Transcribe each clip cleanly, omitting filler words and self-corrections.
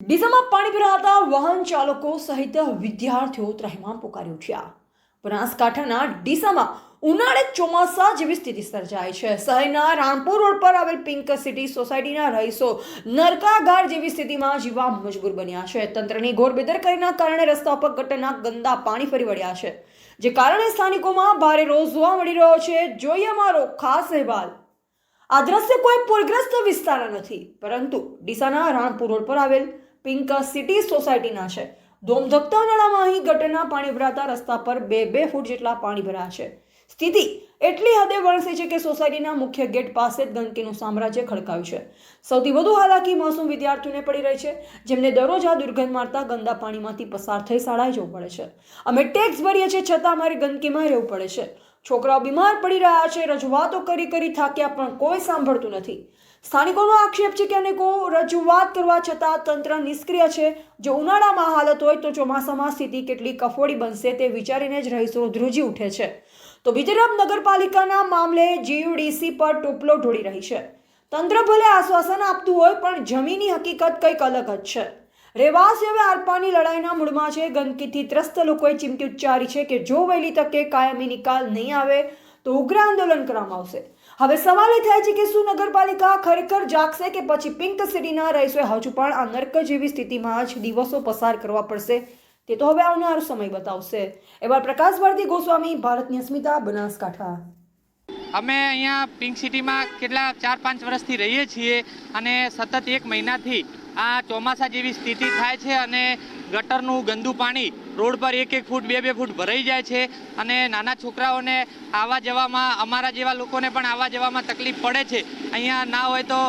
ડીસામાં પાણી ભરાતા વાહન ચાલકો સહિત વિદ્યાર્થીઓ ત્રાહિમામ પોકારી ઉઠ્યા। બનાસકાંઠાના ડીસામાં ઉનાળે ચોમાસા જેવી સ્થિતિ સર્જાઈ છે। શહેરના રાણપુર રોડ પર આવેલ પિંક સિટી સોસાયટીના રહીશો નરકાગાર જેવી સ્થિતિમાં જીવવા મજબૂર બન્યા છે। તંત્રની ઘોર બેદરકારીના કારણે રસ્તા પર ગટરના ગંદા પાણી ફરી વળ્યા છે, જે કારણે સ્થાનિકોમાં ભારે રોષ જોવા મળી રહ્યો છે। જોઈએ અમારો ખાસ અહેવાલ। આ દ્રશ્ય કોઈ પૂરગ્રસ્ત વિસ્તાર નથી, પરંતુ ડીસાના રાણપુર રોડ પર આવેલ પિંક સિટી સોસાયટીના છે। ધોમધકતા ઉનાળામાં અહીં ગટરના પાણી ભરાતા રસ્તા પર 2 ફૂટ જેટલા પાણી ભરાયા છે। સ્થિતિ એટલી હદે વણસી છે કે સોસાયટીના મુખ્ય ગેટ પાસે જ ગંદકીનું સામ્રાજ્ય ખડકાયું છે। સૌથી વધુ હાલાકી માસૂમ વિદ્યાર્થીઓને પડી રહી છે, જેમને દરરોજ આ દુર્ગંધ મારતા ગંદા પાણીમાંથી પસાર થઈ શાળાએ જવું પડે છે। અમે ટેક્સ ભરીએ છીએ, છતાં અમારે ગંદકીમાં રહેવું પડે છે। છોકરાઓ બીમાર પડી રહ્યા છે। રજૂઆતો કરી થાક્યા, પણ કોઈ સાંભળતું નથી। સ્થાનિકોનો આક્ષેપ છે કે અનેકો રજૂઆત કરવા છતાં તંત્ર નિષ્ક્રિય છે। જો ઉનાળામાં હાલત હોય તો ચોમાસામાં સ્થિતિ કેટલી કફોડી બનશે તે વિચારીને જ રહીશો ધ્રુજી ઉઠે છે। તો બીજી તરફ નગરપાલિકાના મામલે જીયુડીસી પર ટોપલો ઢોળી રહી છે। તંત્ર ભલે આશ્વાસન આપતું હોય, પણ જમીની હકીકત કંઈક અલગ જ છે। રહેવાસીઓ આરપારની લડાઈના મૂળમાં છે। ગંદકીથી ત્રસ્ત લોકોએ ચીમકી ઉચ્ચારી છે કે જો વહેલી તકે કાયમી નિકાલ નહીં આવે તો ઉગ્ર આંદોલન કરવામાં આવશે। હવે સવાલ એ થાય છે કે શું નગરપાલિકા ખરેખર જાગશે કે પછી પિંક સિટીના રહીશોએ હજુ પણ આ નર્ક જેવી સ્થિતિમાં જ દિવસો પસાર કરવા પડશે? તે તો હવે આવનારો સમય બતાવશે। એવા પ્રકાશ ભારતી ગોસ્વામી, ભારતની અસ્મિતા, બનાસકાંઠા। અમે અહીંયા પિંક સિટીમાં કેટલા 4-5 વર્ષથી રહીએ છીએ અને સતત 1 મહિનાથી આ ચોમાસા જેવી સ્થિતિ થાય છે અને ગટરનું ગંદુ પાણી રોડ પર 1-1 ફૂટ 2-2 ફૂટ ભરાઈ જાય છે અને નાના છોકરાઓને આવવા જવામાં, અમારા જેવા લોકોને પણ આવવા જવામાં તકલીફ પડે છે। અહીંયા ના હોય તો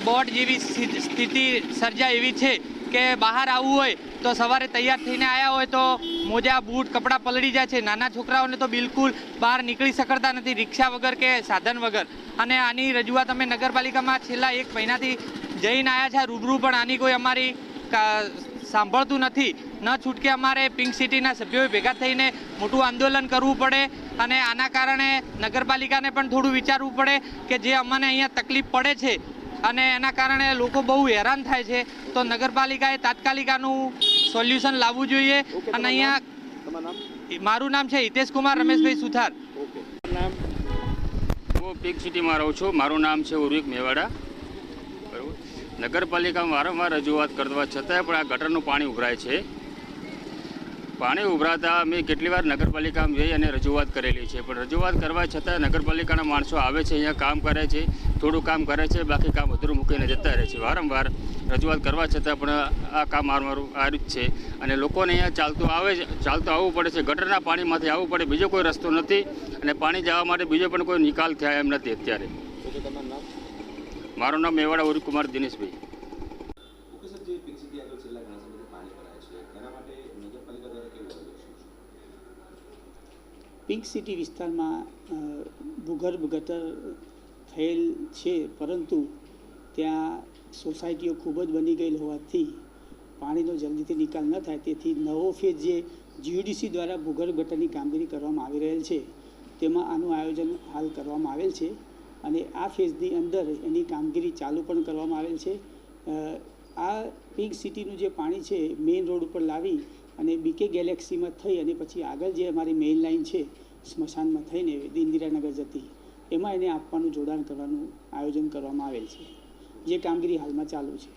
બોટ જેવી સ્થિતિ સર્જાય એવી છે કે બહાર આવવું હોય તો સવારે તૈયાર થઈને આવ્યા હોય તો મોજા, બૂટ, કપડાં પલળી જાય છે। નાના છોકરાઓને તો બિલકુલ બહાર નીકળી શકતા નથી, રિક્ષા વગર કે સાધન વગર। અને આની રજૂઆત અમે નગરપાલિકામાં છેલ્લા 1 મહિનાથી જઈને આવ્યા છે રૂબરૂ, પણ આની કોઈ અમારી સાંભળતું નથી। ન છૂટકે અમારે પિંક સિટીના સભ્યોએ ભેગા થઈને મોટું આંદોલન કરવું પડે અને આના કારણે નગરપાલિકાને પણ થોડું વિચારવું પડે કે જે અમને અહીંયા તકલીફ પડે છે અને એના કારણે લોકો બહુ હેરાન થાય છે, તો નગરપાલિકાએ તાત્કાલિક આનું સોલ્યુશન લાવવું જોઈએ। અને અહીંયા મારું નામ છે હિતેશ કુમાર રમેશભાઈ સુથાર। હું પિંક સિટીમાં રહું છું। મારું નામ છે ઉર્વિક મેવાડા। બરાબર, નગરપાલિકામાં વારંવાર રજૂઆત કરવા છતાંય પણ આ ગટરનું પાણી ઉભરાય છે। પાણી ઉભરાતા અમે કેટલી વાર નગરપાલિકામાં જઈ અને રજૂઆત કરેલી છે, પણ રજૂઆત કરવા છતાં નગરપાલિકાના માણસો આવે છે, અહીંયા કામ કરે છે, થોડું કામ કરે છે, બાકી કામ અધૂરું મૂકીને જતા રહે છે। વારંવાર રજૂઆત કરવા છતાં પણ આ કામ મારું આ રીત છે અને લોકોને અહીંયા ચાલતું આવવું પડે છે। ગટરના પાણીમાંથી આવવું પડે, બીજો કોઈ રસ્તો નથી અને પાણી જવા માટે બીજો પણ કોઈ નિકાલ થયા એમ નથી અત્યારે। મારું નામ મેવાડા ઉર્વિક કુમાર દિનેશભાઈ। પિંક સિટી વિસ્તારમાં ભૂગર્ભ ગટર થયેલ છે, પરંતુ ત્યાં સોસાયટીઓ ખૂબ જ બની ગયેલ હોવાથી પાણીનો જલ્દીથી નિકાલ ન થાય, તેથી નવો ફેઝ જે જીયુડીસી દ્વારા ભૂગર્ભ ગટરની કામગીરી કરવામાં આવી રહેલ છે, તેમાં આનું આયોજન હાલ કરવામાં આવેલ છે અને આ ફેઝની અંદર એની કામગીરી ચાલુ પણ કરવામાં આવેલ છે। આ પિંક સિટીનું જે પાણી છે મેઇન રોડ ઉપર લાવી અને બીકે ગેલેક્સીમાં થઈ અને પછી આગળ જે અમારી મેઇન લાઇન છે સ્મશાનમાં થઈને ઇન્દિરાનગર જતી, એમાં એને આપવાનું જોડાણ કરવાનું આયોજન કરવામાં આવેલ છે, જે કામગીરી હાલમાં ચાલુ છે।